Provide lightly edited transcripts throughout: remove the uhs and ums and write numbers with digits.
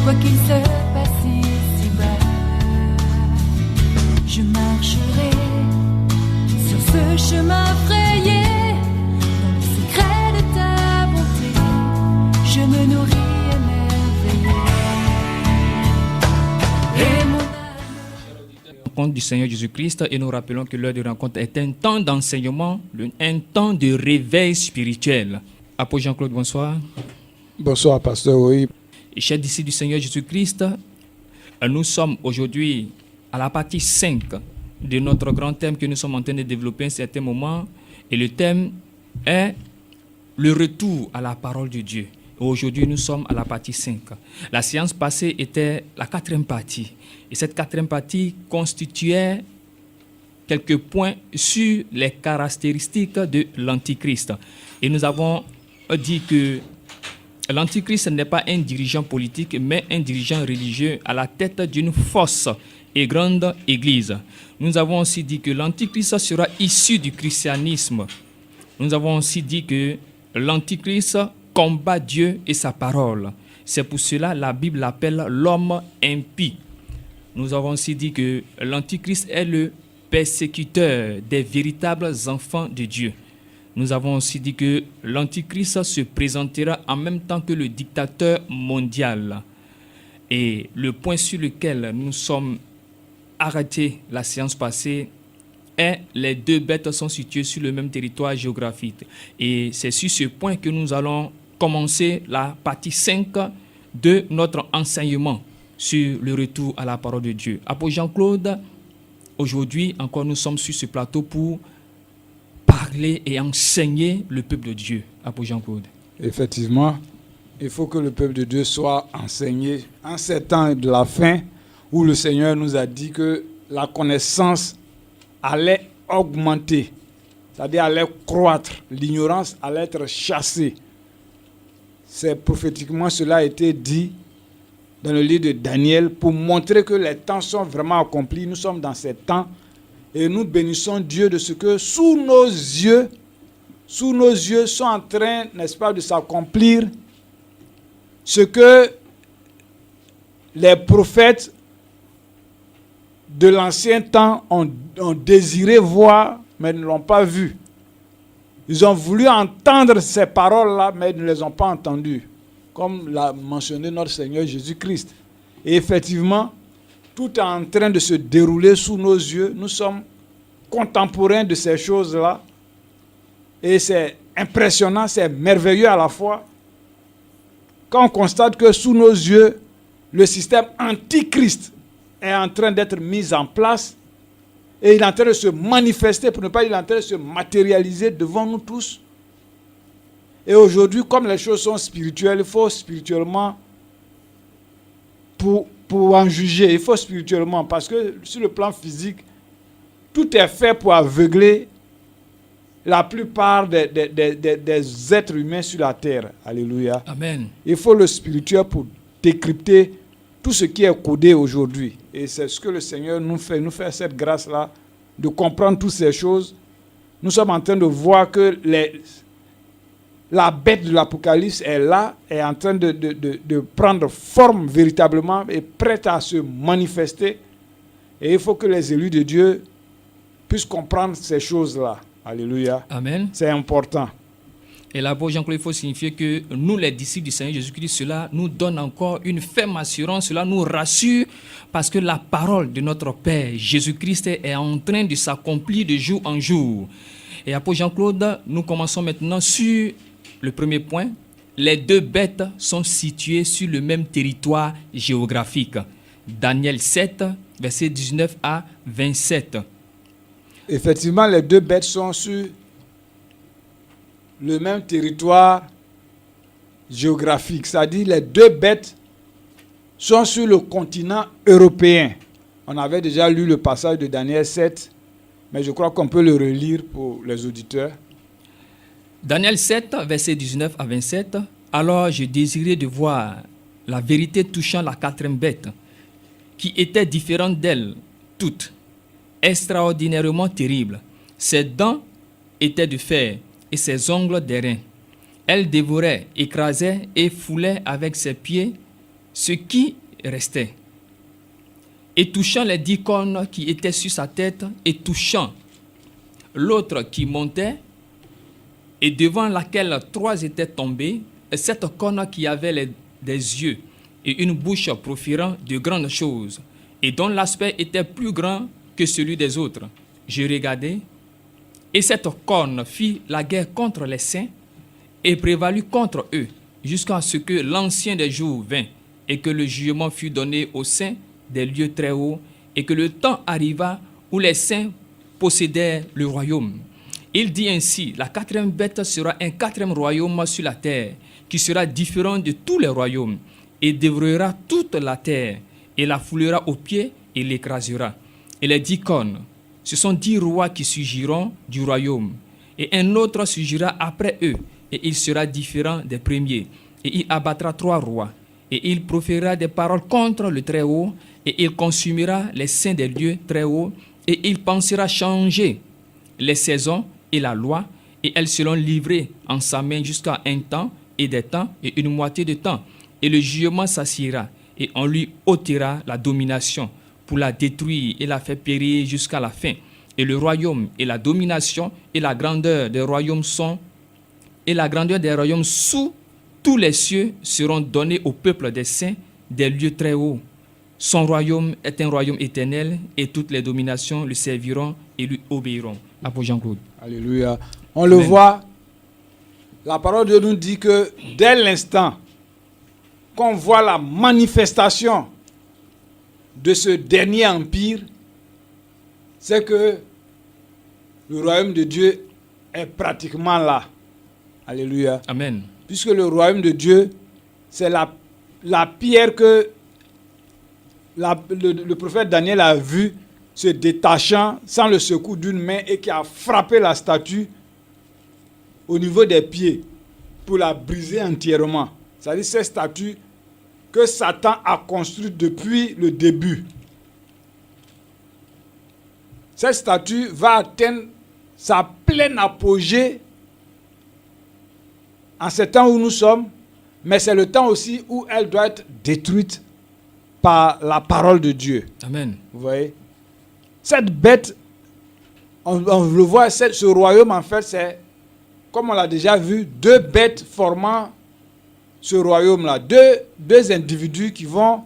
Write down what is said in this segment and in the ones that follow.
quoi qu'il se passe ici-bas. Je marcherai sur ce chemin frayé, dans le secret de ta bonté, je me nourris émerveillé. Et mon Rencontre du Seigneur Jésus-Christ, et nous rappelons que l'heure de rencontre est un temps d'enseignement, un temps de réveil spirituel. Apôtre Jean-Claude, bonsoir. Bonsoir, pasteur, oui. Et chers disciples du Seigneur Jésus-Christ, nous sommes aujourd'hui à la partie 5 de notre grand thème que nous sommes en train de développer à un certain moment. Et le thème est le retour à la parole de Dieu. Et aujourd'hui, nous sommes à la partie 5. La séance passée était la 4e partie. Et cette 4e partie constituait quelques points sur les caractéristiques de l'Antichrist. Et nous avons dit que l'Antichrist n'est pas un dirigeant politique, mais un dirigeant religieux à la tête d'une fausse et grande église. Nous avons aussi dit que l'Antichrist sera issu du christianisme. Nous avons aussi dit que l'Antichrist combat Dieu et sa parole. C'est pour cela que la Bible l'appelle l'homme impie. Nous avons aussi dit que l'Antichrist est le persécuteur des véritables enfants de Dieu. Nous avons aussi dit que l'Antichrist se présentera en même temps que le dictateur mondial. Et le point sur lequel nous sommes arrêtés la séance passée est les deux bêtes sont situées sur le même territoire géographique. Et c'est sur ce point que nous allons commencer la partie 5 de notre enseignement sur le retour à la parole de Dieu. Apôtre Jean-Claude, aujourd'hui encore nous sommes sur ce plateau pour parler et enseigner le peuple de Dieu. Apôtre Jean-Claude. Effectivement, il faut que le peuple de Dieu soit enseigné en ces temps de la fin où le Seigneur nous a dit que la connaissance allait augmenter, c'est-à-dire allait croître, l'ignorance allait être chassée. C'est prophétiquement cela a été dit dans le livre de Daniel pour montrer que les temps sont vraiment accomplis. Nous sommes dans ces temps et nous bénissons Dieu de ce que sous nos yeux sont en train, n'est-ce pas, de s'accomplir ce que les prophètes de l'ancien temps ont désiré voir, mais ne l'ont pas vu. Ils ont voulu entendre ces paroles-là, mais ils ne les ont pas entendues, comme l'a mentionné notre Seigneur Jésus-Christ. Et effectivement, tout est en train de se dérouler sous nos yeux. Nous sommes contemporains de ces choses-là. Et c'est impressionnant, c'est merveilleux à la fois. Quand on constate que sous nos yeux, le système antichrist est en train d'être mis en place et il est en train de se manifester, pour ne pas dire il est en train de se matérialiser devant nous tous. Et aujourd'hui, comme les choses sont spirituelles, il faut spirituellement, pour en juger, il faut spirituellement, parce que sur le plan physique, tout est fait pour aveugler la plupart des êtres humains sur la terre. Alléluia. Amen. Il faut le spirituel pour décrypter tout ce qui est codé aujourd'hui. Et c'est ce que le Seigneur nous fait cette grâce-là, de comprendre toutes ces choses. Nous sommes en train de voir que la bête de l'Apocalypse est là, est en train de prendre forme véritablement et prête à se manifester. Et il faut que les élus de Dieu puissent comprendre ces choses-là. Alléluia. Amen. C'est important. Et là, pour Jean-Claude, il faut signifier que nous, les disciples du Seigneur Jésus-Christ, cela nous donne encore une ferme assurance, cela nous rassure, parce que la parole de notre Père Jésus-Christ est en train de s'accomplir de jour en jour. Et après Jean-Claude, nous commençons maintenant sur le premier point. Les deux bêtes sont situées sur le même territoire géographique. Daniel 7, versets 19 à 27. Effectivement, les deux bêtes sont sur le même territoire géographique. C'est-à-dire les deux bêtes sont sur le continent européen. On avait déjà lu le passage de Daniel 7, mais je crois qu'on peut le relire pour les auditeurs. Daniel 7, versets 19 à 27. Alors je désirais de voir la vérité touchant la quatrième bête, qui était différente d'elles toutes, extraordinairement terrible. Ses dents étaient de fer et ses ongles d'airain. Elle dévorait, écrasait et foulait avec ses pieds ce qui restait. Et touchant les 10 cornes qui étaient sur sa tête, et touchant l'autre qui montait, et devant laquelle 3 étaient tombés, et cette corne qui avait des yeux et une bouche proférant de grandes choses, et dont l'aspect était plus grand que celui des autres. Je regardai, et cette corne fit la guerre contre les saints, et prévalut contre eux, jusqu'à ce que l'ancien des jours vint, et que le jugement fut donné aux saints des lieux très hauts, et que le temps arriva où les saints possédèrent le royaume. Il dit ainsi, la 4e bête sera un 4e royaume sur la terre, qui sera différent de tous les royaumes, et dévorera toute la terre, et la foulera aux pieds, et l'écrasera. Et les 10 cornes, ce sont 10 rois qui surgiront du royaume, et un autre surgira après eux, et il sera différent des premiers, et il abattra 3 rois, et il proférera des paroles contre le Très-Haut, et il consumera les saints des lieux très hauts, et il pensera changer les saisons et la loi, et elles seront livrées en sa main jusqu'à un temps et des temps et une moitié de temps. Et le jugement s'assiera, et on lui ôtera la domination pour la détruire et la faire périr jusqu'à la fin. Et le royaume et la domination et la grandeur des royaumes sous tous les cieux seront donnés au peuple des saints des lieux très hauts. Son royaume est un royaume éternel, et toutes les dominations le serviront et lui obéiront. Apôtre Jean-Claude. Alléluia. On le voit, la parole de Dieu nous dit que dès l'instant qu'on voit la manifestation de ce dernier empire, c'est que le royaume de Dieu est pratiquement là. Alléluia. Amen. Puisque le royaume de Dieu, c'est la pierre que le prophète Daniel a vu se détachant sans le secours d'une main et qui a frappé la statue au niveau des pieds pour la briser entièrement. C'est-à-dire cette statue que Satan a construite depuis le début. Cette statue va atteindre sa pleine apogée en ce temps où nous sommes, mais c'est le temps aussi où elle doit être détruite par la parole de Dieu. Amen. Vous voyez? Cette bête, on le voit, ce royaume en fait, c'est, comme on l'a déjà vu, 2 bêtes formant ce royaume-là. Deux individus qui vont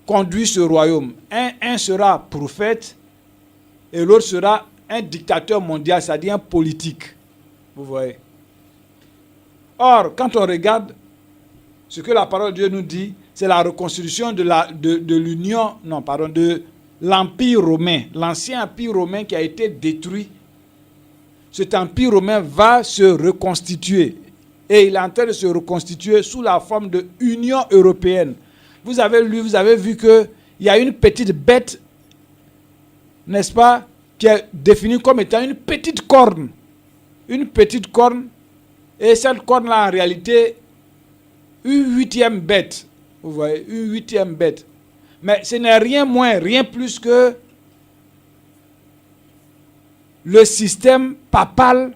conduire ce royaume. Un sera prophète et l'autre sera un dictateur mondial, c'est-à-dire un politique. Vous voyez? Or, quand on regarde ce que la parole de Dieu nous dit, c'est la reconstitution de l'Empire romain, l'ancien Empire romain qui a été détruit. Cet Empire romain va se reconstituer. Et il est en train de se reconstituer sous la forme de Union européenne. Vous avez vu qu'il y a une petite bête, n'est-ce pas, qui est définie comme étant une petite corne. Une petite corne. Et cette corne-là, en réalité, une 8e bête. Vous voyez, une 8e bête. Mais ce n'est rien moins, rien plus que le système papal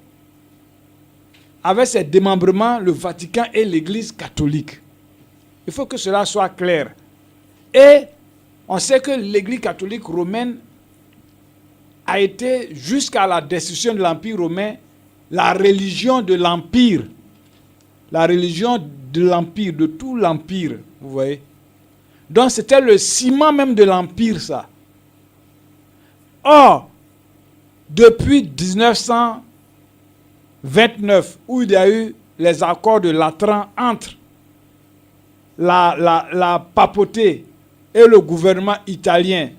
avec ses démembrements, le Vatican et l'Église catholique. Il faut que cela soit clair. Et on sait que l'Église catholique romaine a été, jusqu'à la destruction de l'Empire romain, la religion de l'Empire. La religion de l'Empire, de tout l'Empire, vous voyez. Donc c'était le ciment même de l'Empire, ça. Or, depuis 1929, où il y a eu les accords de Latran entre la papauté et le gouvernement italien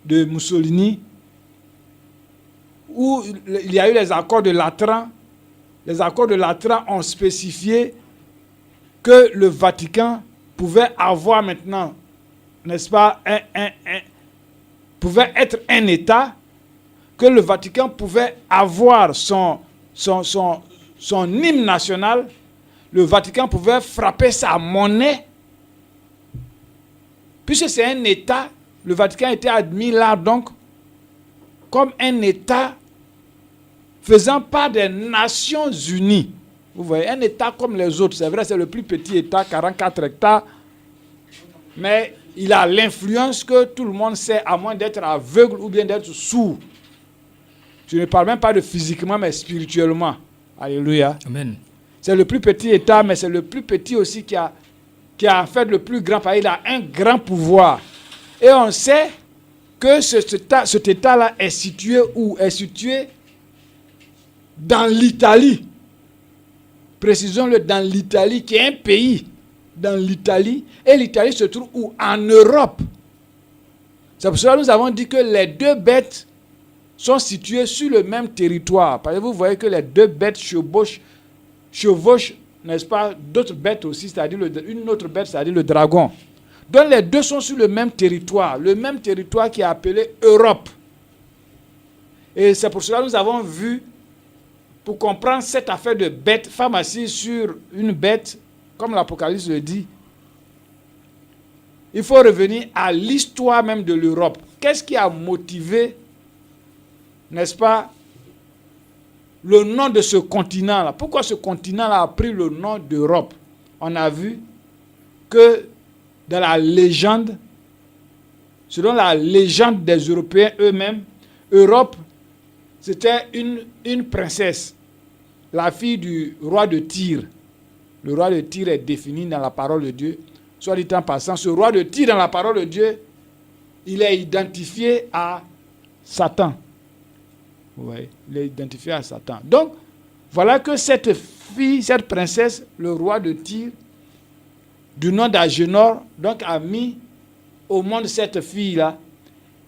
de Mussolini, où il y a eu les accords de Latran. Les accords de Latran ont spécifié que le Vatican pouvait avoir maintenant, n'est-ce pas, pouvait être un État, que le Vatican pouvait avoir son hymne national, le Vatican pouvait frapper sa monnaie, puisque c'est un État, le Vatican était admis là donc comme un État faisant part des Nations Unies. Vous voyez, un État comme les autres, c'est vrai, c'est le plus petit État, 44 hectares, mais il a l'influence que tout le monde sait, à moins d'être aveugle ou bien d'être sourd. Je ne parle même pas de physiquement, mais spirituellement. Alléluia. Amen. C'est le plus petit État, mais c'est le plus petit aussi qui a en fait le plus grand pays. Il a un grand pouvoir. Et on sait que cet État-là est situé où? Est situé dans l'Italie. Précisons-le, dans l'Italie, qui est un pays dans l'Italie. Et l'Italie se trouve où? En Europe. C'est pour cela que nous avons dit que les deux bêtes sont situées sur le même territoire. Parce que vous voyez que les deux bêtes chevauchent, n'est-ce pas, d'autres bêtes aussi, c'est-à-dire une autre bête, c'est-à-dire le dragon. Donc les deux sont sur le même territoire qui est appelé Europe. Et c'est pour cela que nous avons vu, pour comprendre cette affaire de bête, femme assise sur une bête, comme l'Apocalypse le dit, il faut revenir à l'histoire même de l'Europe. Qu'est-ce qui a motivé, n'est-ce pas, le nom de ce continent-là? Pourquoi ce continent-là a pris le nom d'Europe? On a vu que dans la légende, selon la légende des Européens eux-mêmes, Europe, c'était une princesse, la fille du roi de Tyr. Le roi de Tyr est défini dans la parole de Dieu. Soit dit en passant, ce roi de Tyr dans la parole de Dieu, il est identifié à Satan. Vous voyez, il est identifié à Satan. Donc, voilà que cette fille, cette princesse, le roi de Tyr, du nom d'Agénor, donc a mis au monde cette fille-là.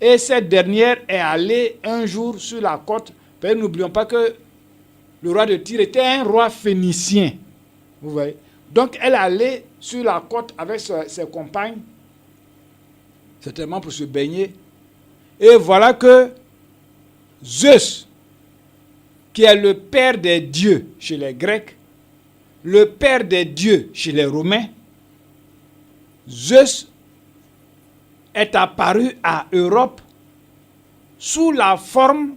Et cette dernière est allée un jour sur la côte. N'oublions pas que le roi de Tyr était un roi phénicien. Vous voyez. Donc elle est allée sur la côte avec ses compagnes, certainement pour se baigner. Et voilà que Zeus, qui est le père des dieux chez les Grecs, le père des dieux chez les Romains, Zeus est apparu à Europe sous la forme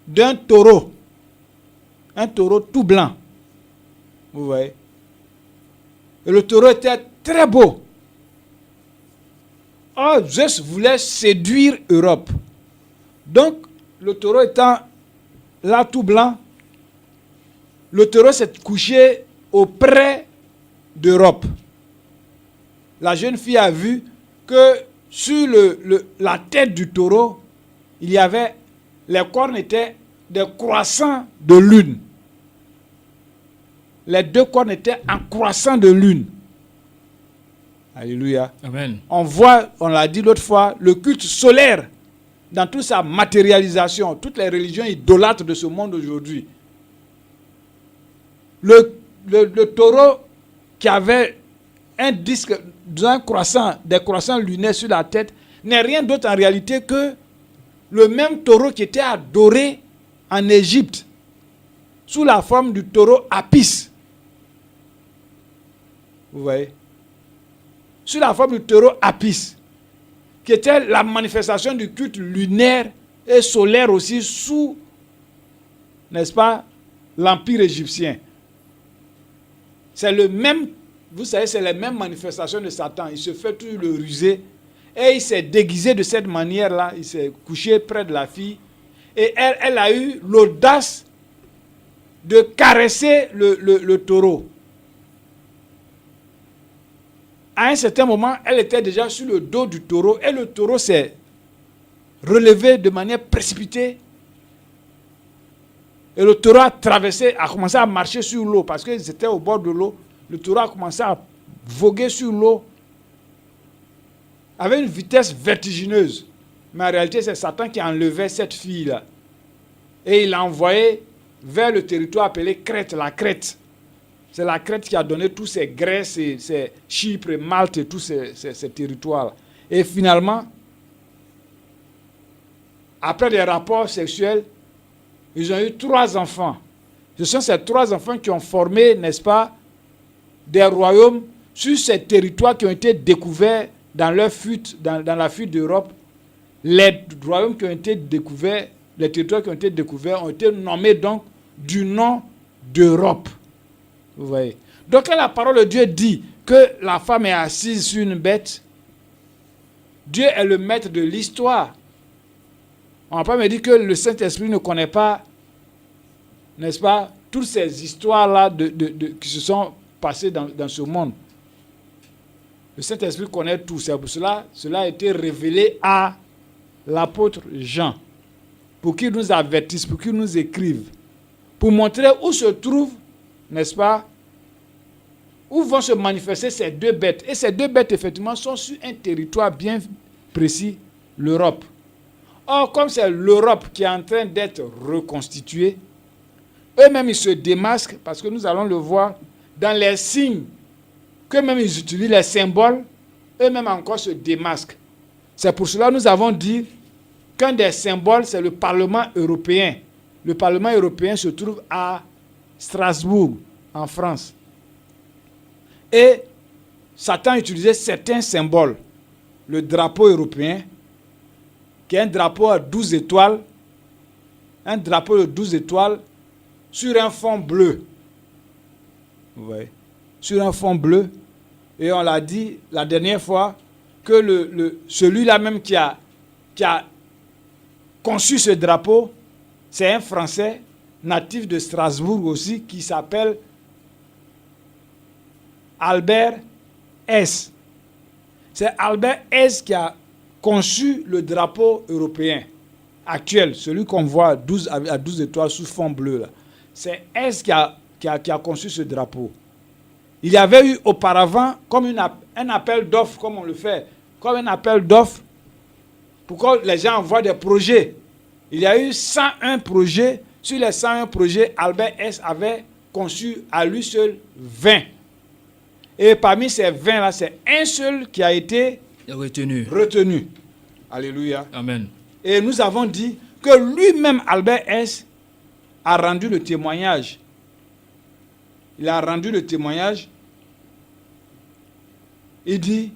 d'un taureau. Un taureau tout blanc. Vous voyez. Et le taureau était très beau. Or, Zeus voulait séduire Europe. Donc, le taureau étant là tout blanc, le taureau s'est couché auprès d'Europe. La jeune fille a vu que sur la tête du taureau, il y avait, les cornes étaient des croissants de lune. Les deux cornes étaient en croissant de lune. Alléluia. Amen. On voit, on l'a dit l'autre fois, le culte solaire dans toute sa matérialisation. Toutes les religions idolâtres de ce monde aujourd'hui. Le taureau qui avait un disque, des croissants lunaires sur la tête, n'est rien d'autre en réalité que le même taureau qui était adoré en Égypte, sous la forme du taureau Apis. Vous voyez? Sous la forme du taureau Apis, qui était la manifestation du culte lunaire et solaire aussi sous, n'est-ce pas, l'empire égyptien. C'est le même, vous savez, c'est les mêmes manifestations de Satan. Il se fait tout le ruser et il s'est déguisé de cette manière-là. Il s'est couché près de la fille et elle a eu l'audace de caresser le taureau. À un certain moment, elle était déjà sur le dos du taureau et le taureau s'est relevé de manière précipitée. Et le taureau a commencé à marcher sur l'eau parce qu'ils étaient au bord de l'eau. Le taureau a commencé à voguer sur l'eau avec une vitesse vertigineuse. Mais en réalité, c'est Satan qui enlevait cette fille-là. Et il l'a envoyée vers le territoire appelé Crète, la Crète. C'est la Crète qui a donné tous ces Grèce, ces Chypre, Malte et tous ces territoires-là. Et finalement, après des rapports sexuels, ils ont eu 3 enfants. Ce sont ces 3 enfants qui ont formé, n'est-ce pas, des royaumes sur ces territoires qui ont été découverts dans leur fuite, dans la fuite d'Europe. Les royaumes qui ont été découverts, les territoires qui ont été découverts ont été nommés donc du nom d'Europe. Vous voyez. Donc quand la parole de Dieu dit que la femme est assise sur une bête, Dieu est le maître de l'histoire. On ne va pas me dire que le Saint-Esprit ne connaît pas, n'est-ce pas, toutes ces histoires-là qui se sont passées dans ce monde. Le Saint-Esprit connaît tout. C'est pour cela a été révélé à l'apôtre Jean, pour qu'il nous avertisse, pour qu'il nous écrive, pour montrer où se trouve, n'est-ce pas, où vont se manifester ces deux bêtes. Et ces deux bêtes, effectivement, sont sur un territoire bien précis, l'Europe. Or, comme c'est l'Europe qui est en train d'être reconstituée, eux-mêmes, ils se démasquent, parce que nous allons le voir dans les signes, qu'eux-mêmes, ils utilisent les symboles, eux-mêmes encore se démasquent. C'est pour cela que nous avons dit qu'un des symboles, c'est le Parlement européen. Le Parlement européen se trouve à Strasbourg, en France. Et Satan utilisait certains symboles. Le drapeau européen, qui est un drapeau à 12 étoiles, un drapeau de 12 étoiles sur un fond bleu. Vous voyez? Sur un fond bleu. Et on l'a dit la dernière fois que celui-là même qui a conçu ce drapeau, c'est un Français natif de Strasbourg aussi, qui s'appelle Albert Hess. C'est Albert Hess qui a conçu le drapeau européen actuel, celui qu'on voit à 12 étoiles sous fond bleu. Là. C'est Hess qui a conçu ce drapeau. Il y avait eu auparavant comme un appel d'offres, comme on le fait, comme un appel d'offres pour que les gens envoient des projets. Il y a eu 101 projets. Sur les 101 projets, Albert Hess avait conçu à lui seul 20. Et parmi ces 20-là, c'est un seul qui a été retenu. Alléluia. Amen. Et nous avons dit que lui-même, Albert Hess, a rendu le témoignage. Il a rendu le témoignage. Il dit,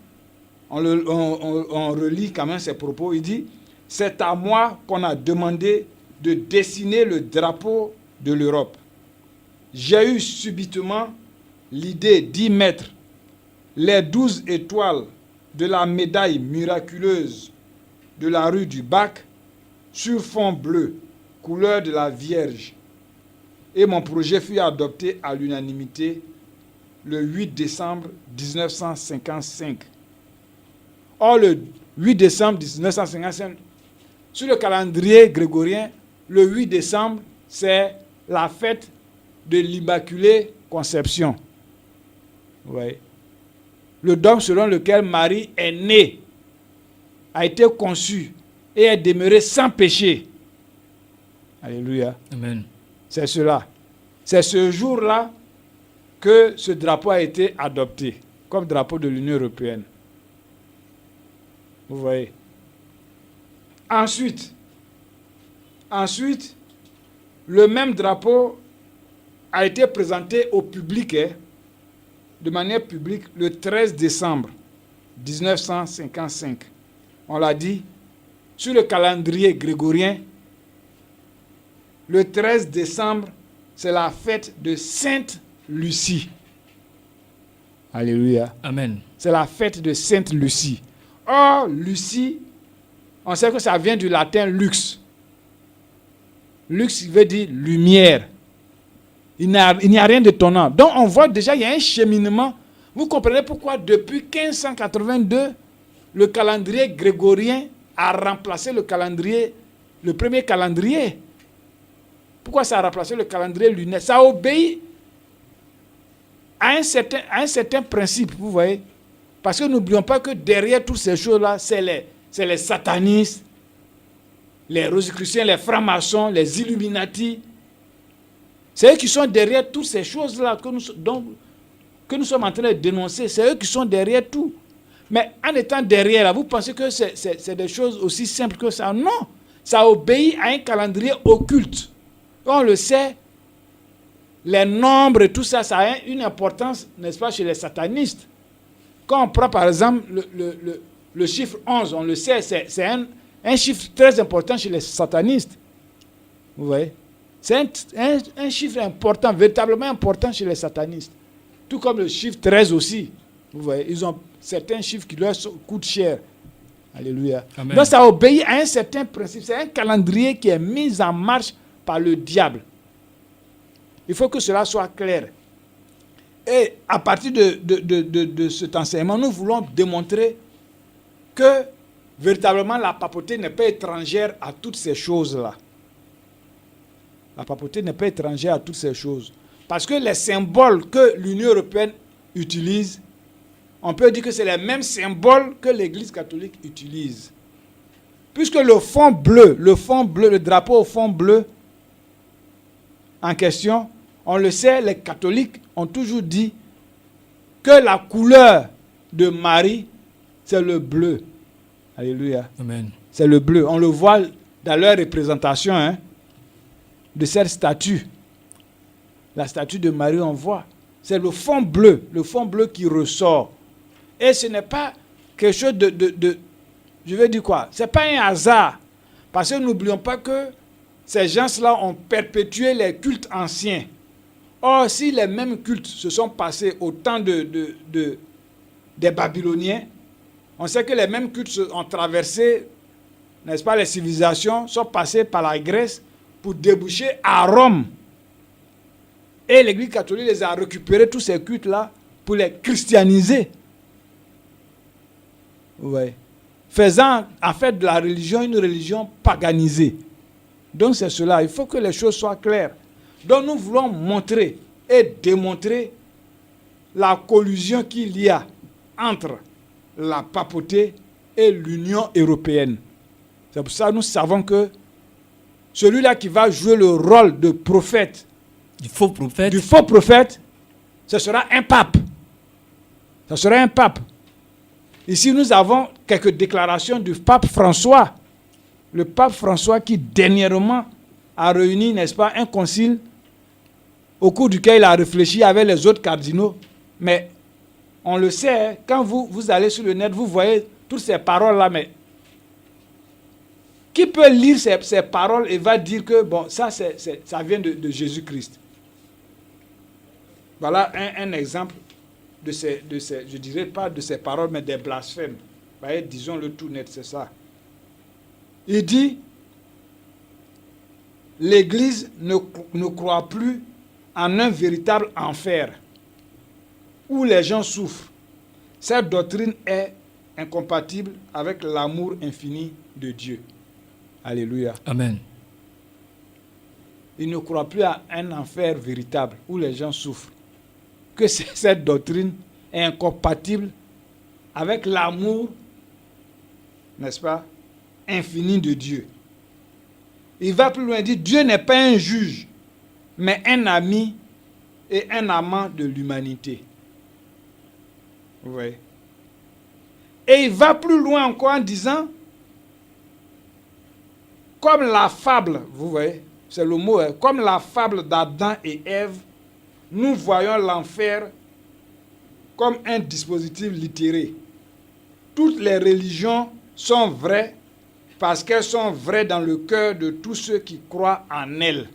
on relit quand même ses propos, il dit, c'est à moi qu'on a demandé de dessiner le drapeau de l'Europe. J'ai eu subitement l'idée d'y mettre les 12 étoiles de la médaille miraculeuse de la rue du Bac sur fond bleu, couleur de la Vierge. Et mon projet fut adopté à l'unanimité le 8 décembre 1955. Or, le 8 décembre 1955, sur le calendrier grégorien, le 8 décembre, c'est la fête de l'Immaculée Conception. Vous voyez? Le dogme selon lequel Marie est née, a été conçu et est demeurée sans péché. Alléluia. Amen. C'est cela. C'est ce jour-là que ce drapeau a été adopté comme drapeau de l'Union européenne. Vous voyez. Ensuite, le même drapeau a été présenté au public, de manière publique, le 13 décembre 1955. On l'a dit, sur le calendrier grégorien, le 13 décembre, c'est la fête de Sainte Lucie. Alléluia. Amen. C'est la fête de Sainte Lucie. Or, Lucie, on sait que ça vient du latin lux. Lux veut dire lumière. Il n'y a rien d'étonnant. Donc, on voit déjà, il y a un cheminement. Vous comprenez pourquoi, depuis 1582, le calendrier grégorien a remplacé le premier calendrier. Pourquoi ça a remplacé le calendrier lunaire? Ça obéit à un certain principe, vous voyez. Parce que n'oublions pas que derrière toutes ces choses-là, c'est les satanistes, les rosicruciens, les francs-maçons, les Illuminati. C'est eux qui sont derrière toutes ces choses-là que nous sommes en train de dénoncer. C'est eux qui sont derrière tout. Mais en étant derrière, là, vous pensez que c'est des choses aussi simples que ça? Non. Ça obéit à un calendrier occulte. On le sait, les nombres et tout ça, ça a une importance, n'est-ce pas, chez les satanistes. Quand on prend par exemple le chiffre 11, on le sait, c'est un chiffre très important chez les satanistes. Vous voyez? C'est un chiffre important, véritablement important chez les satanistes. Tout comme le chiffre 13 aussi. Vous voyez, ils ont certains chiffres qui leur coûtent cher. Alléluia. Amen. Donc ça obéit à un certain principe. C'est un calendrier qui est mis en marche par le diable. Il faut que cela soit clair. Et à partir de cet enseignement, nous voulons démontrer que véritablement la papauté n'est pas étrangère à toutes ces choses-là. La papauté n'est pas étrangère à toutes ces choses. Parce que les symboles que l'Union européenne utilise, on peut dire que c'est les mêmes symboles que l'Église catholique utilise. Puisque le fond bleu, le drapeau au fond bleu en question, on le sait, les catholiques ont toujours dit que la couleur de Marie, c'est le bleu. Alléluia. Amen. C'est le bleu. On le voit dans leur représentation de cette statue. La statue de Marie, on voit. C'est le fond bleu qui ressort. Et ce n'est pas quelque chose je veux dire quoi? Ce n'est pas un hasard. Parce que n'oublions pas que ces gens-là ont perpétué les cultes anciens. Or, si les mêmes cultes se sont passés au temps des Babyloniens, on sait que les mêmes cultes ont traversé, n'est-ce pas, les civilisations, sont passés par la Grèce pour déboucher à Rome. Et l'Église catholique les a récupérés, tous ces cultes-là, pour les christianiser. Ouais. Faisant en fait de la religion une religion paganisée. Donc c'est cela, il faut que les choses soient claires. Donc nous voulons montrer et démontrer la collusion qu'il y a entre la papauté et l'Union européenne. C'est pour ça que nous savons que celui-là qui va jouer le rôle de prophète, Du faux prophète, ce sera un pape. Ce sera un pape. Ici, nous avons quelques déclarations du pape François. Le pape François qui dernièrement a réuni, n'est-ce pas, un concile au cours duquel il a réfléchi avec les autres cardinaux. Mais on le sait, quand vous allez sur le net, vous voyez toutes ces paroles-là, mais qui peut lire ces paroles et va dire que bon, ça vient de Jésus-Christ? Voilà un exemple de ces, je dirais pas de ces paroles, mais des blasphèmes. Vous voyez, disons-le tout net, c'est ça. Il dit, l'Église ne croit plus en un véritable enfer où les gens souffrent. Cette doctrine est incompatible avec l'amour infini de Dieu. Alléluia. Amen. Il ne croit plus à un enfer véritable où les gens souffrent. Que cette doctrine est incompatible avec l'amour, n'est-ce pas, infini de Dieu. Il va plus loin, il dit, Dieu n'est pas un juge, mais un ami et un amant de l'humanité. Vous voyez? Et il va plus loin encore en disant, comme la fable, vous voyez, c'est le mot, comme la fable d'Adam et Ève, nous voyons l'enfer comme un dispositif littéraire. Toutes les religions sont vraies parce qu'elles sont vraies dans le cœur de tous ceux qui croient en elles.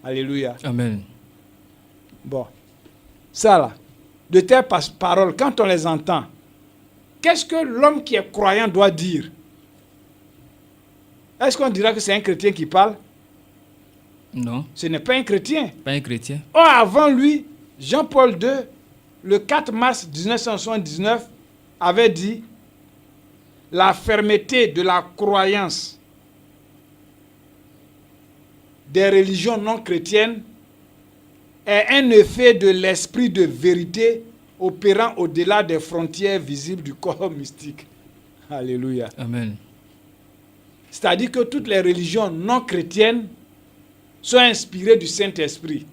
Alléluia. Amen. Bon, ça là, de telles paroles, quand on les entend, qu'est-ce que l'homme qui est croyant doit dire? Est-ce qu'on dira que c'est un chrétien qui parle? Non. Ce n'est pas un chrétien. Pas un chrétien. Or, avant lui, Jean-Paul II, le 4 mars 1979, avait dit « La fermeté de la croyance des religions non chrétiennes est un effet de l'esprit de vérité opérant au-delà des frontières visibles du corps mystique. » Alléluia. Amen. C'est-à-dire que toutes les religions non chrétiennes sont inspirées du Saint-Esprit.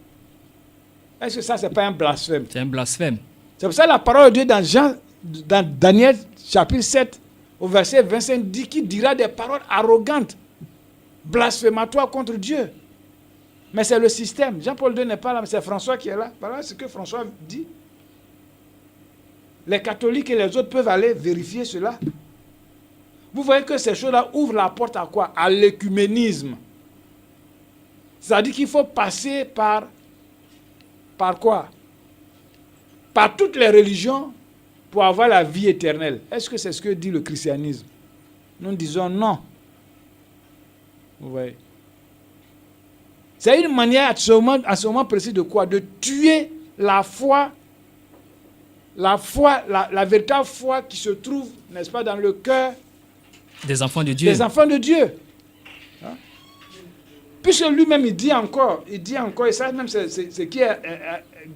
Est-ce que ça, ce n'est pas un blasphème? C'est un blasphème. C'est pour ça que la parole de Dieu dans Daniel chapitre 7, au verset 25, dit qu'il dira des paroles arrogantes, blasphématoires contre Dieu. Mais c'est le système. Jean-Paul II n'est pas là, mais c'est François qui est là. Voilà ce que François dit. Les catholiques et les autres peuvent aller vérifier cela. Vous voyez que ces choses-là ouvrent la porte à quoi? À l'écuménisme. C'est-à-dire qu'il faut passer par quoi? Par toutes les religions pour avoir la vie éternelle. Est-ce que c'est ce que dit le christianisme? Nous disons non. Vous voyez? C'est une manière à ce moment précis de quoi? De tuer la foi, la véritable foi qui se trouve, n'est-ce pas, dans le cœur des enfants de Dieu. Des enfants de Dieu. Hein? Puisque lui-même, il dit encore, et ça même c'est ce qui est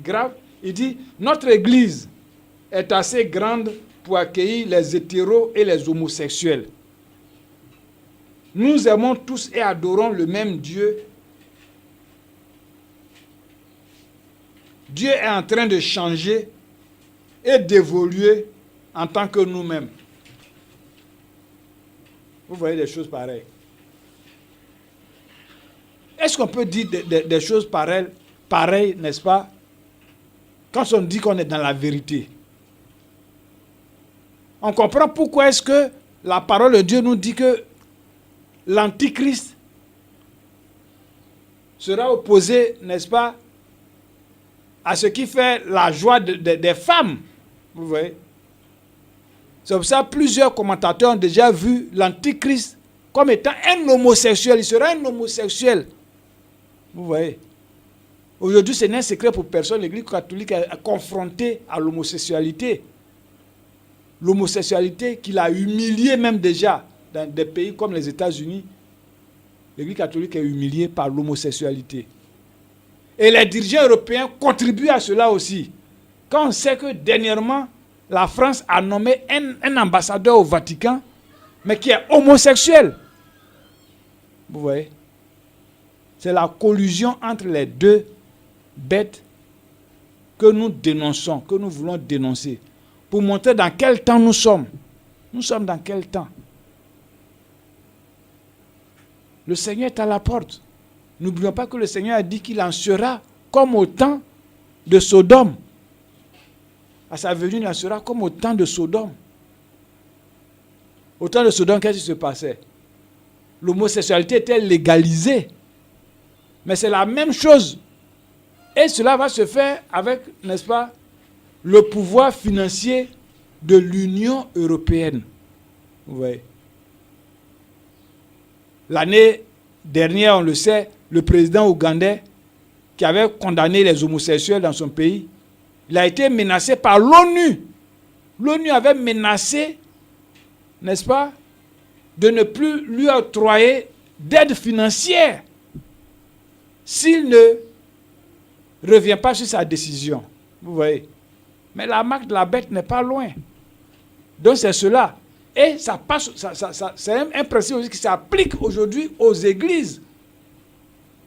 grave, il dit, notre Église est assez grande pour accueillir les hétéros et les homosexuels. Nous aimons tous et adorons le même Dieu. Dieu est en train de changer et d'évoluer en tant que nous-mêmes. Vous voyez des choses pareilles. Est-ce qu'on peut dire des choses pareilles, n'est-ce pas, quand on dit qu'on est dans la vérité? On comprend pourquoi est-ce que la parole de Dieu nous dit que l'Antichrist sera opposé, n'est-ce pas, à ce qui fait la joie des femmes. Vous voyez? C'est pour ça que plusieurs commentateurs ont déjà vu l'Antichrist comme étant un homosexuel. Il sera un homosexuel. Vous voyez? Aujourd'hui, ce n'est un secret pour personne. L'Église catholique est confrontée à l'homosexualité. L'homosexualité qui l'a humiliée même déjà dans des pays comme les États-Unis. L'Église catholique est humiliée par l'homosexualité. Et les dirigeants européens contribuent à cela aussi. Quand on sait que dernièrement, la France a nommé un ambassadeur au Vatican, mais qui est homosexuel. Vous voyez? C'est la collusion entre les deux bêtes que nous dénonçons, que nous voulons dénoncer, pour montrer dans quel temps nous sommes. Nous sommes dans quel temps? Le Seigneur est à la porte. N'oublions pas que le Seigneur a dit qu'il en sera comme au temps de Sodome. À sa venue, il en sera comme au temps de Sodome. Au temps de Sodome, qu'est-ce qui se passait? L'homosexualité était légalisée. Mais c'est la même chose. Et cela va se faire avec, n'est-ce pas, le pouvoir financier de l'Union européenne. Vous voyez? L'année dernière, on le sait, le président ougandais qui avait condamné les homosexuels dans son pays, il a été menacé par l'ONU. L'ONU avait menacé, n'est-ce pas, de ne plus lui octroyer d'aide financière s'il ne revient pas sur sa décision. Vous voyez? Mais la marque de la bête n'est pas loin. Donc c'est cela. Et ça passe, c'est un principe aussi qui s'applique aujourd'hui aux églises.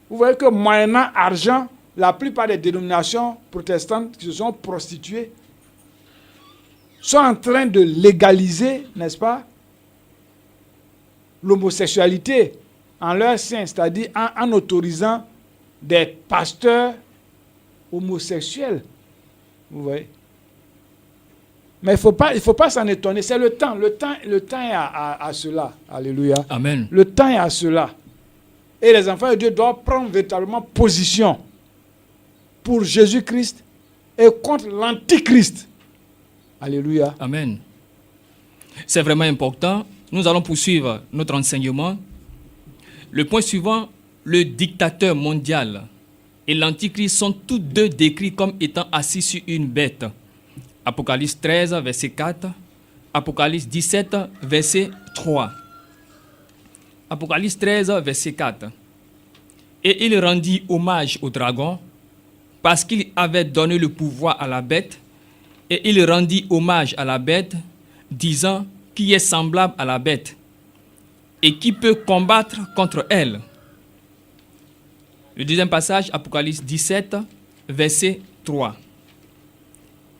Vous voyez que moyennant argent, la plupart des dénominations protestantes qui se sont prostituées sont en train de légaliser, n'est-ce pas, l'homosexualité en leur sein, c'est-à-dire en autorisant des pasteurs homosexuels. Vous voyez? Mais il ne faut pas s'en étonner. C'est le temps. Le temps est à cela. Alléluia. Amen. Le temps est à cela. Et les enfants de Dieu doivent prendre véritablement position pour Jésus-Christ et contre l'Antichrist. Alléluia. Amen. C'est vraiment important. Nous allons poursuivre notre enseignement. Le point suivant, le dictateur mondial et l'Antichrist sont tous deux décrits comme étant assis sur une bête. Apocalypse 13, verset 4. Apocalypse 17, verset 3. Apocalypse 13, verset 4. Et il rendit hommage au dragon parce qu'il avait donné le pouvoir à la bête. Et il rendit hommage à la bête, disant qui est semblable à la bête et qui peut combattre contre elle. Le deuxième passage, Apocalypse 17, verset 3.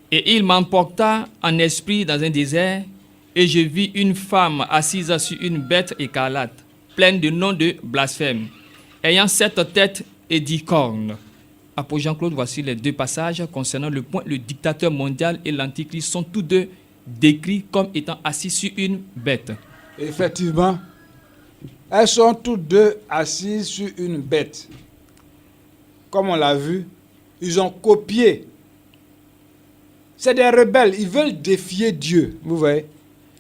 Et il m'emporta en esprit dans un désert, et je vis une femme assise sur une bête écarlate, pleine de noms de blasphème, ayant 7 têtes et 10 cornes. Apôtre Jean-Claude, voici les deux passages concernant le point. Le dictateur mondial et l'Antichrist sont tous deux décrits comme étant assis sur une bête. Effectivement, elles sont toutes deux assises sur une bête. comme on l'a vu, ils ont copié. C'est des rebelles, ils veulent défier Dieu, vous voyez.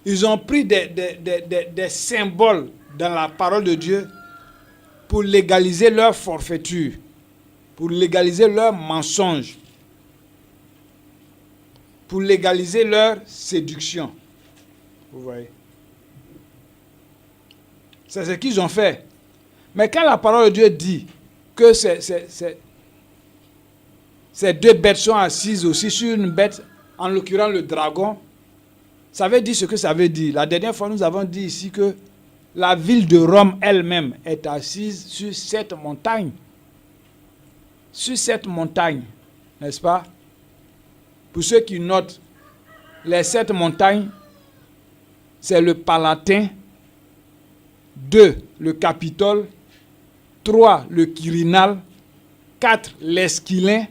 Ils ont pris des symboles dans la parole de Dieu pour légaliser leur forfaiture, pour légaliser leur mensonge, pour légaliser leur séduction. Vous voyez. C'est ce qu'ils ont fait. Mais quand la parole de Dieu dit que ces deux bêtes sont assises aussi sur une bête, en l'occurrence le dragon, ça veut dire ce que ça veut dire. La dernière fois, nous avons dit ici que la ville de Rome elle-même est assise sur cette montagne. Sur cette montagne, n'est-ce pas? Pour ceux qui notent, les 7 montagnes, c'est le Palatin, 2, le Capitole, 3, le Quirinal, 4, l'Esquilin,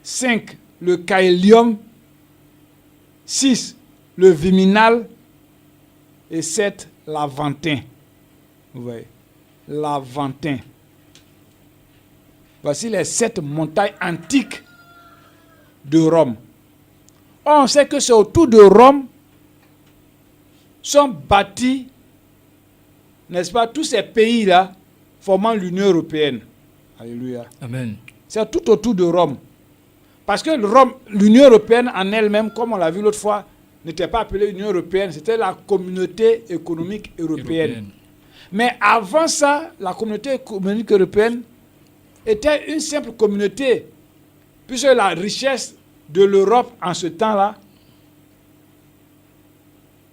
5, le Caelium, 6, le Viminal et 7, l'Aventin. Vous voyez, l'Aventin. Voici les 7 montagnes antiques de Rome. On sait que c'est autour de Rome sont bâtis, n'est-ce pas, tous ces pays-là formant l'Union européenne. Alléluia. Amen. C'est tout autour de Rome. Parce que l'Union européenne en elle-même, comme on l'a vu l'autre fois, n'était pas appelée Union européenne, c'était la communauté économique européenne. Mais avant ça, la communauté économique européenne était une simple communauté, puisque la richesse de l'Europe en ce temps-là,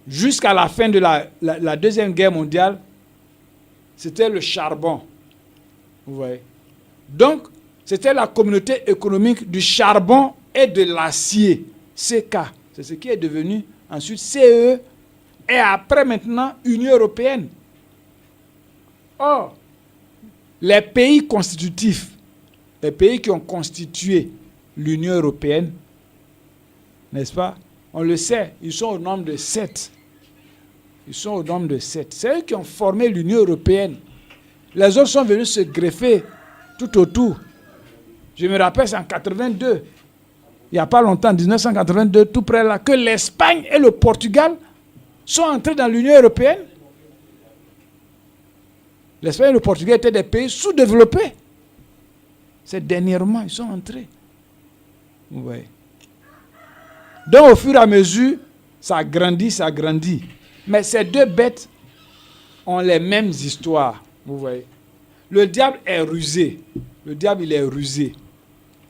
jusqu'à la fin de la Deuxième Guerre mondiale, c'était le charbon. Vous voyez. Donc, c'était la communauté économique du charbon et de l'acier, CK. C'est ce qui est devenu ensuite CE et après maintenant Union européenne. Or, les pays constitutifs, les pays qui ont constitué l'Union européenne, n'est-ce pas? On le sait, ils sont au nombre de 7. Ils sont au nombre de 7. C'est eux qui ont formé l'Union européenne. Les autres sont venus se greffer tout autour. Je me rappelle, c'est en 82, il n'y a pas longtemps, 1982, tout près là, que l'Espagne et le Portugal sont entrés dans l'Union européenne. L'Espagne et le Portugal étaient des pays sous-développés. C'est dernièrement, ils sont entrés. Vous voyez. Donc, au fur et à mesure, ça grandit, ça grandit. Mais ces deux bêtes ont les mêmes histoires. Vous voyez. Le diable est rusé. Le diable, il est rusé.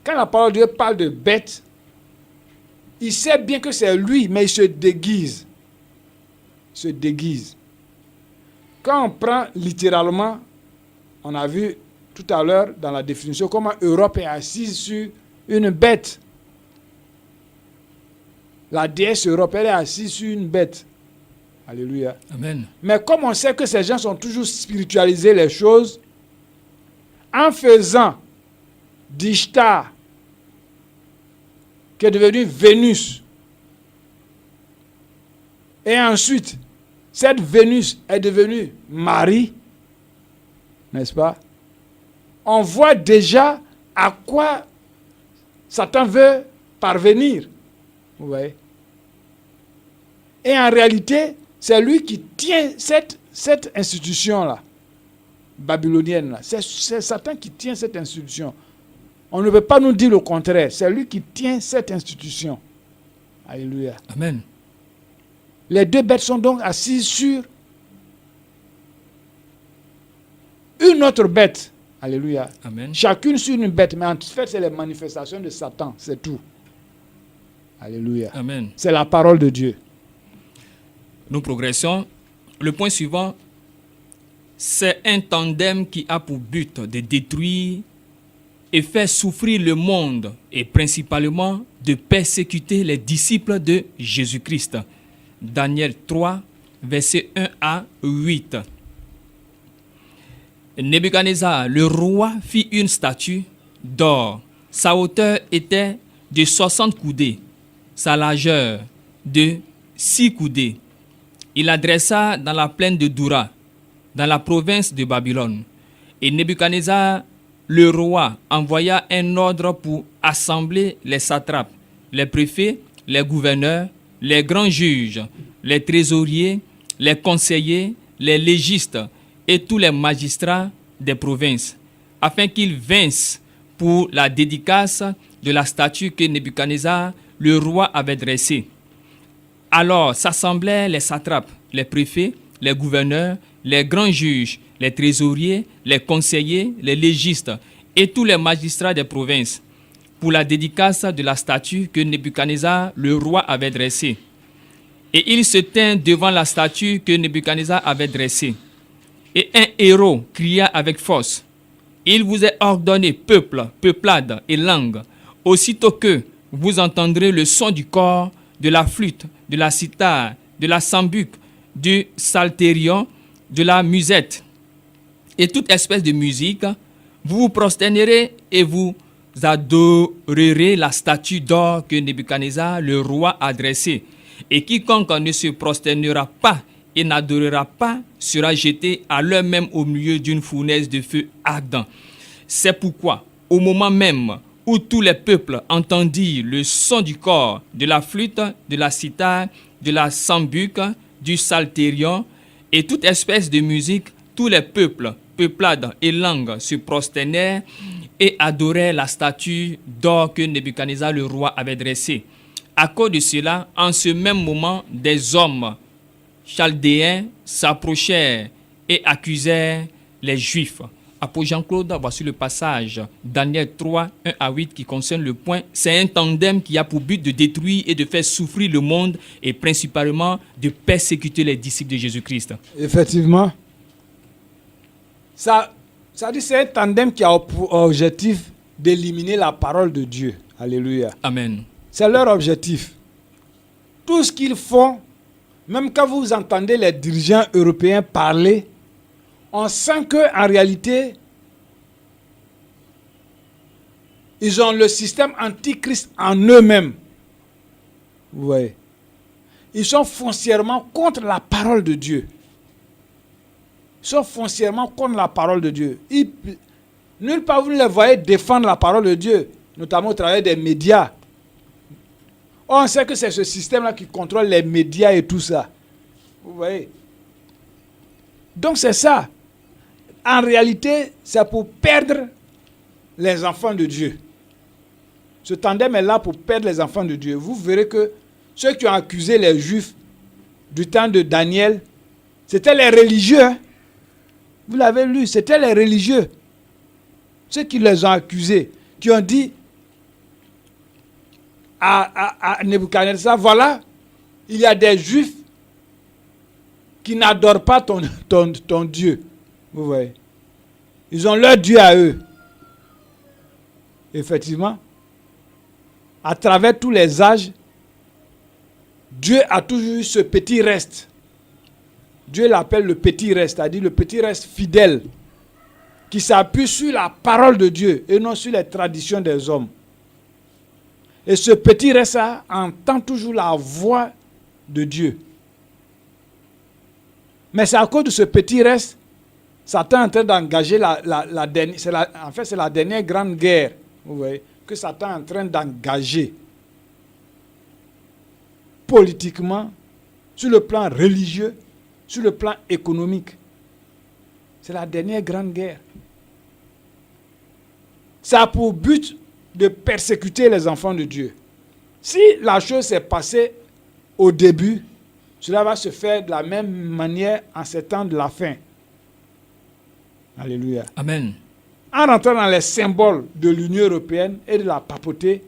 Quand la parole de Dieu parle de bête, il sait bien que c'est lui, mais il se déguise. Il se déguise. Quand on prend littéralement, on a vu tout à l'heure dans la définition comment Europe est assise sur une bête. La déesse Europe, elle est assise sur une bête. Alléluia. Amen. Mais comme on sait que ces gens sont toujours spiritualisés les choses, en faisant d'Ishtar, qui est devenu Vénus, et ensuite, cette Vénus est devenue Marie, n'est-ce pas? On voit déjà à quoi Satan veut parvenir. Vous voyez? Et en réalité, c'est lui qui tient cette institution-là, babylonienne-là. C'est Satan qui tient cette institution. On ne peut pas nous dire le contraire. C'est lui qui tient cette institution. Alléluia. Amen. Les deux bêtes sont donc assises sur une autre bête. Alléluia. Amen. Chacune sur une bête. Mais en fait, c'est les manifestations de Satan. C'est tout. Alléluia. Amen. C'est la parole de Dieu. Nous progressons. Le point suivant, c'est un tandem qui a pour but de détruire et faire souffrir le monde et principalement de persécuter les disciples de Jésus-Christ. Daniel 3, versets 1 à 8. Nebuchadnezzar, le roi, fit une statue d'or. Sa hauteur était de 60 coudées, sa largeur de 6 coudées. Il la dressa dans la plaine de Doura, dans la province de Babylone. Et Nebuchadnezzar le roi envoya un ordre pour assembler les satrapes, les préfets, les gouverneurs, les grands juges, les trésoriers, les conseillers, les légistes et tous les magistrats des provinces, afin qu'ils vinssent pour la dédicace de la statue que Nebuchadnezzar, le roi, avait dressée. Alors s'assemblaient les satrapes, les préfets, les gouverneurs, les grands juges, les trésoriers, les conseillers, les légistes et tous les magistrats des provinces pour la dédicace de la statue que Nebuchadnezzar, le roi, avait dressée. Et ils se tinrent devant la statue que Nebuchadnezzar avait dressée. Et un héros cria avec force: Il vous est ordonné, peuple, peuplade et langue, aussitôt que vous entendrez le son du cor, de la flûte, de la cithare, de la sambuc, du psalterion, de la musette et toute espèce de musique, vous vous prosternerez et vous adorerez la statue d'or que Nebuchadnezzar, le roi, a dressée. Et quiconque ne se prosternera pas et n'adorera pas sera jeté à l'heure même au milieu d'une fournaise de feu ardent. C'est pourquoi, au moment même où tous les peuples entendirent le son du cor, de la flûte, de la cithare, de la sambuc, du psalterion et toute espèce de musique, tous les peuples, peuplades et langues se prosternèrent et adorèrent la statue d'or que Nebuchadnezzar le roi avait dressée. À cause de cela, en ce même moment, des hommes chaldéens s'approchèrent et accusèrent les Juifs. Apôtre Jean-Claude, voici le passage Daniel 3, 1 à 8 qui concerne le point. C'est un tandem qui a pour but de détruire et de faire souffrir le monde et principalement de persécuter les disciples de Jésus-Christ. Effectivement. Ça dit c'est un tandem qui a pour objectif d'éliminer la parole de Dieu. Alléluia. Amen. C'est leur objectif. Tout ce qu'ils font, même quand vous entendez les dirigeants européens parler, on sent qu'en réalité, ils ont le système antichrist en eux-mêmes. Vous voyez. Ils sont foncièrement contre la parole de Dieu. Ils sont foncièrement contre la parole de Dieu. Nulle part vous ne les voyez défendre la parole de Dieu, notamment au travers des médias. On sait que c'est ce système-là qui contrôle les médias et tout ça. Vous voyez. Donc c'est ça. En réalité, c'est pour perdre les enfants de Dieu. Ce tandem est là pour perdre les enfants de Dieu. Vous verrez que ceux qui ont accusé les Juifs du temps de Daniel, c'était les religieux. Hein? Vous l'avez lu, c'était les religieux. Ceux qui les ont accusés, qui ont dit à Nebuchadnezzar, voilà, il y a des Juifs qui n'adorent pas ton Dieu. Vous voyez. Ils ont leur Dieu à eux. Effectivement, à travers tous les âges, Dieu a toujours eu ce petit reste. Dieu l'appelle le petit reste, c'est-à-dire le petit reste fidèle, qui s'appuie sur la parole de Dieu et non sur les traditions des hommes. Et ce petit reste-là entend toujours la voix de Dieu. Mais c'est à cause de ce petit reste, Satan est en train d'engager la dernière, en fait c'est la dernière grande guerre, vous voyez, que Satan est en train d'engager politiquement, sur le plan religieux, sur le plan économique. C'est la dernière grande guerre. Ça a pour but de persécuter les enfants de Dieu. Si la chose s'est passée au début, cela va se faire de la même manière en ces temps de la fin. Alléluia. Amen. En rentrant dans les symboles de l'Union européenne et de la papauté,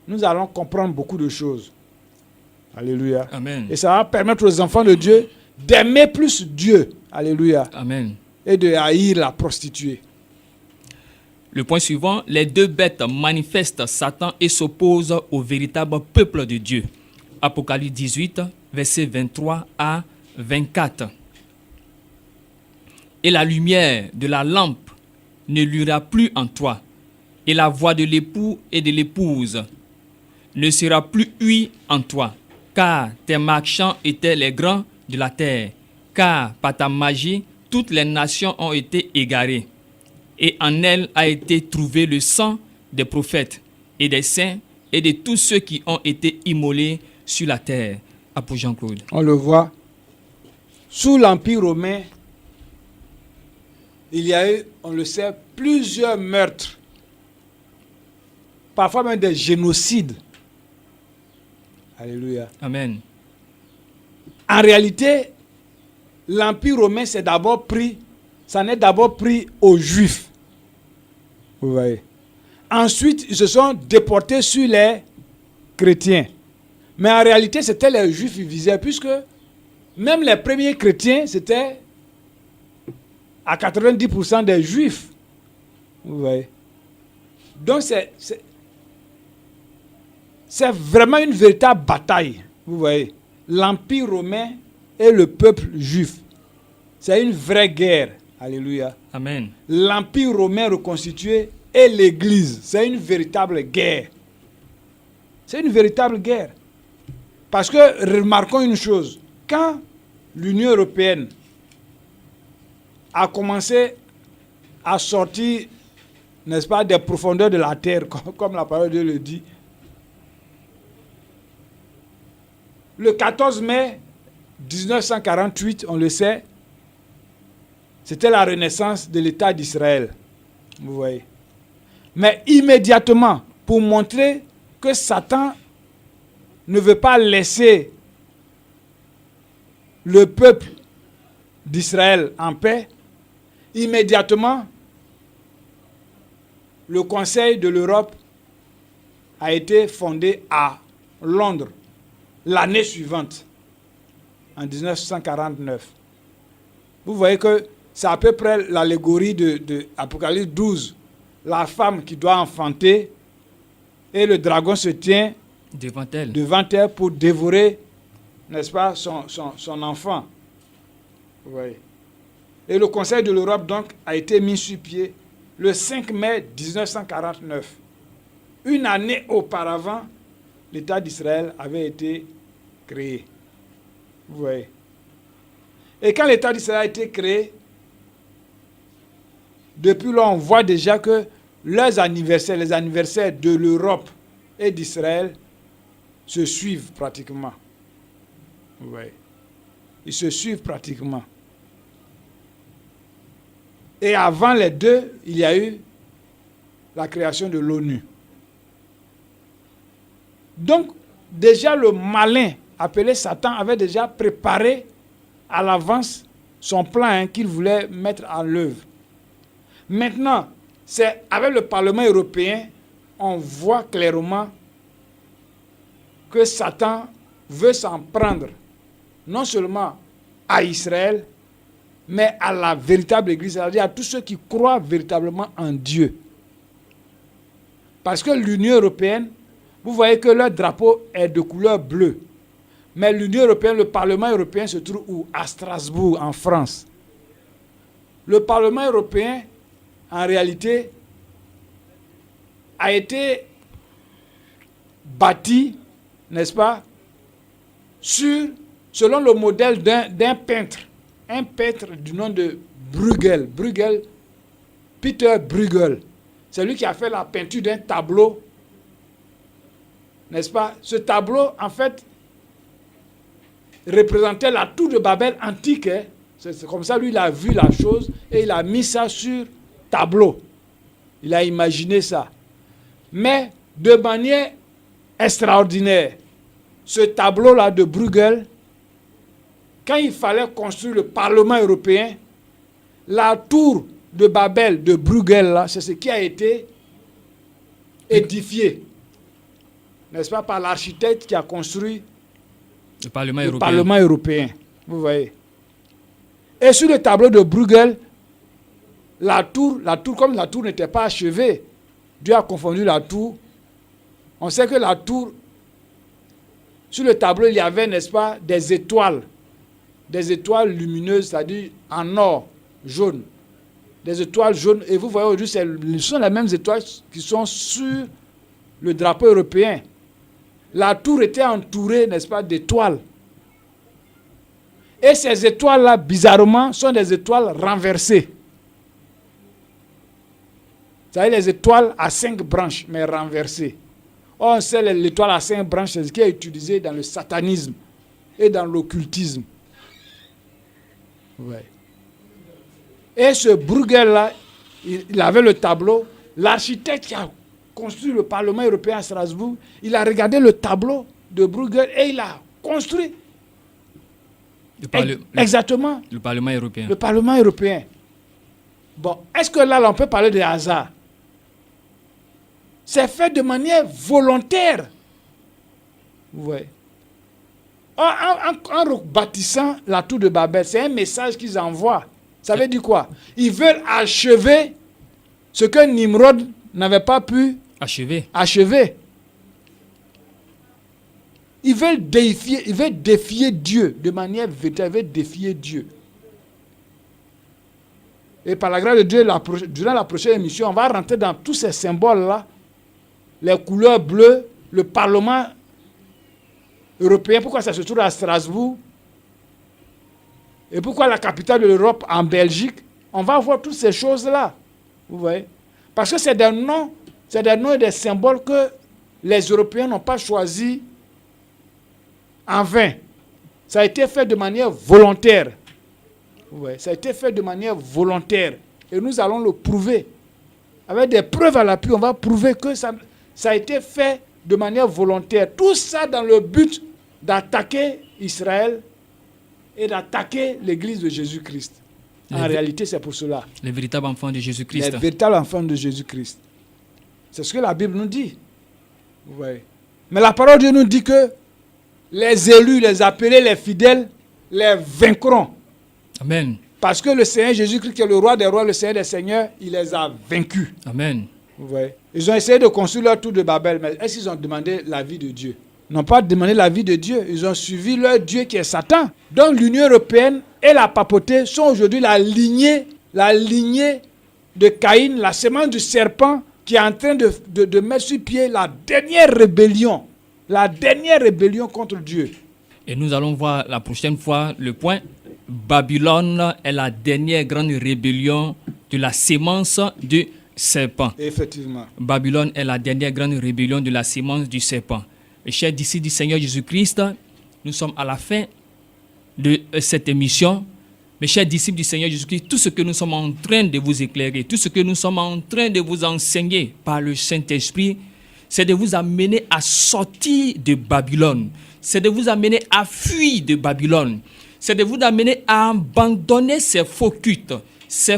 nous allons comprendre beaucoup de choses. Alléluia. Amen. Et ça va permettre aux enfants de Dieu d'aimer plus Dieu. Alléluia. Amen. Et de haïr la prostituée. Le point suivant, les deux bêtes manifestent Satan et s'opposent au véritable peuple de Dieu. Apocalypse 18, versets 23 à 24. Et la lumière de la lampe ne luira plus en toi, et la voix de l'époux et de l'épouse ne sera plus ouïe en toi, car tes marchands étaient les grands de la terre, car par ta magie, toutes les nations ont été égarées. et en elle a été trouvé le sang des prophètes et des saints et de tous ceux qui ont été immolés sur la terre. Apôtre Jean-Claude. On le voit. Sous l'Empire romain, il y a eu, on le sait, plusieurs meurtres, parfois même des génocides. Alléluia. Amen. En réalité, l'Empire romain s'en est d'abord pris aux Juifs. Vous voyez. Ensuite, ils se sont déportés sur les chrétiens. Mais en réalité, c'était les Juifs qui visaient, puisque même les premiers chrétiens, c'était à 90% des Juifs. Vous voyez. Donc, c'est vraiment une véritable bataille. Vous voyez. L'Empire romain et le peuple juif. C'est une vraie guerre. Alléluia. Amen. L'Empire romain reconstitué et l'Église. C'est une véritable guerre. C'est une véritable guerre. Parce que, remarquons une chose. Quand l'Union européenne a commencé à sortir, n'est-ce pas, des profondeurs de la terre, comme la parole de Dieu le dit, le 14 mai 1948, on le sait, c'était la renaissance de l'État d'Israël. Vous voyez. Mais immédiatement, pour montrer que Satan ne veut pas laisser le peuple d'Israël en paix, immédiatement, le Conseil de l'Europe a été fondé à Londres l'année suivante, en 1949. Vous voyez que c'est à peu près l'allégorie de Apocalypse 12. La femme qui doit enfanter et le dragon se tient devant elle pour dévorer, n'est-ce pas, son enfant. Vous voyez. Et le Conseil de l'Europe, donc, a été mis sur pied le 5 mai 1949. Une année auparavant, l'État d'Israël avait été créé. Vous voyez. Et quand l'État d'Israël a été créé, depuis là, on voit déjà que leurs anniversaires, les anniversaires de l'Europe et d'Israël, se suivent pratiquement. Vous voyez. Ils se suivent pratiquement. Et avant les deux, il y a eu la création de l'ONU. Donc, déjà le malin appelé Satan avait déjà préparé à l'avance son plan qu'il voulait mettre en œuvre. Maintenant, c'est avec le Parlement européen, on voit clairement que Satan veut s'en prendre non seulement à Israël, mais à la véritable Église, c'est-à-dire à tous ceux qui croient véritablement en Dieu. Parce que l'Union européenne, vous voyez que leur drapeau est de couleur bleue. Mais l'Union européenne, le Parlement européen se trouve où? À Strasbourg, en France. Le Parlement européen, en réalité, a été bâti, n'est-ce pas, selon le modèle d'un peintre. Un peintre du nom de Bruegel. Peter Bruegel. C'est lui qui a fait la peinture d'un tableau. N'est-ce pas? Ce tableau, en fait, représentait la tour de Babel antique. Hein? C'est comme ça, lui, il a vu la chose et il a mis ça sur tableau. Il a imaginé ça. Mais de manière extraordinaire, ce tableau-là de Bruegel, quand il fallait construire le Parlement européen, la tour de Babel de Bruegel, là, c'est ce qui a été édifié, n'est-ce pas, par l'architecte qui a construit le Parlement européen. Vous voyez. Et sur le tableau de Bruegel, la tour, comme la tour n'était pas achevée, Dieu a confondu la tour. On sait que la tour, sur le tableau, il y avait, n'est-ce pas, des étoiles lumineuses, c'est-à-dire en or, jaune. Des étoiles jaunes. Et vous voyez aujourd'hui, ce sont les mêmes étoiles qui sont sur le drapeau européen. La tour était entourée, n'est-ce pas, d'étoiles. Et ces étoiles-là, bizarrement, sont des étoiles renversées. Vous savez, les étoiles à 5 branches, mais renversées. Or, on sait l'étoile à 5 branches, c'est ce qui est utilisé dans le satanisme et dans l'occultisme. Ouais. Et ce Bruegel-là, il avait le tableau. L'architecte qui a construit le Parlement européen à Strasbourg, il a regardé le tableau de Bruegel et il a construit exactement le Parlement européen. Le Parlement européen. Bon, est-ce que là, on peut parler de hasard? C'est fait de manière volontaire. Ouais. En bâtissant la tour de Babel, c'est un message qu'ils envoient. Ça veut dire quoi? Ils veulent achever ce que Nimrod n'avait pas pu achever. Ils veulent défier Dieu de manière véritable, ils veulent défier Dieu. Et par la grâce de Dieu, durant la prochaine émission, on va rentrer dans tous ces symboles-là. Les couleurs bleues, le Parlement européen, pourquoi ça se trouve à Strasbourg? Et pourquoi la capitale de l'Europe en Belgique? On va voir toutes ces choses-là. Vous voyez? Parce que c'est des noms et des symboles que les Européens n'ont pas choisis en vain. Ça a été fait de manière volontaire. Vous voyez? Ça a été fait de manière volontaire. Et nous allons le prouver. Avec des preuves à l'appui, on va prouver que ça a été fait de manière volontaire. Tout ça dans le but d'attaquer Israël et d'attaquer l'église de Jésus-Christ. En réalité, c'est pour cela. Les véritables enfants de Jésus-Christ. Les véritables enfants de Jésus-Christ. C'est ce que la Bible nous dit. Vous voyez. Mais la parole de Dieu nous dit que les élus, les appelés, les fidèles, les vaincront. Amen. Parce que le Seigneur Jésus-Christ, qui est le roi des rois, le Seigneur des seigneurs, il les a vaincus. Amen. Vous voyez. Ils ont essayé de construire leur tour de Babel, mais est-ce qu'ils ont demandé l'avis de Dieu? Ils n'ont pas demandé l'avis de Dieu. Ils ont suivi leur Dieu qui est Satan. Donc l'Union européenne et la papauté sont aujourd'hui la lignée de Caïn, la semence du serpent qui est en train de mettre sur pied la dernière rébellion contre Dieu. Et nous allons voir la prochaine fois le point. Babylone est la dernière grande rébellion de la sémence du serpent. Effectivement. Babylone est la dernière grande rébellion de la sémence du serpent. Et chers disciples du Seigneur Jésus-Christ, nous sommes à la fin de cette émission. Mes chers disciples du Seigneur Jésus-Christ, tout ce que nous sommes en train de vous éclairer, tout ce que nous sommes en train de vous enseigner par le Saint-Esprit, c'est de vous amener à sortir de Babylone. C'est de vous amener à fuir de Babylone. C'est de vous amener à abandonner ces faux cultes, ces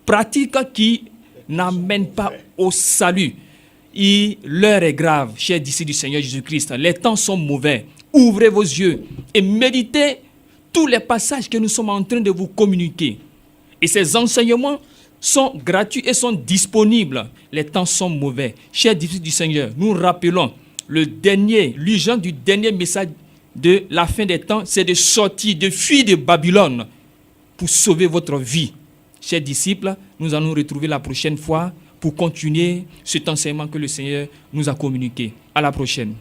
pratiques qui n'amènent pas au salut. Et l'heure est grave, chers disciples du Seigneur Jésus-Christ. Les temps sont mauvais. Ouvrez vos yeux et méditez tous les passages que nous sommes en train de vous communiquer. Et ces enseignements sont gratuits et sont disponibles. Les temps sont mauvais. Chers disciples du Seigneur, nous rappelons l'urgence du dernier message de la fin des temps, c'est de sortir, de fuir de Babylone pour sauver votre vie. Chers disciples, nous allons nous retrouver la prochaine fois pour continuer cet enseignement que le Seigneur nous a communiqué. À la prochaine.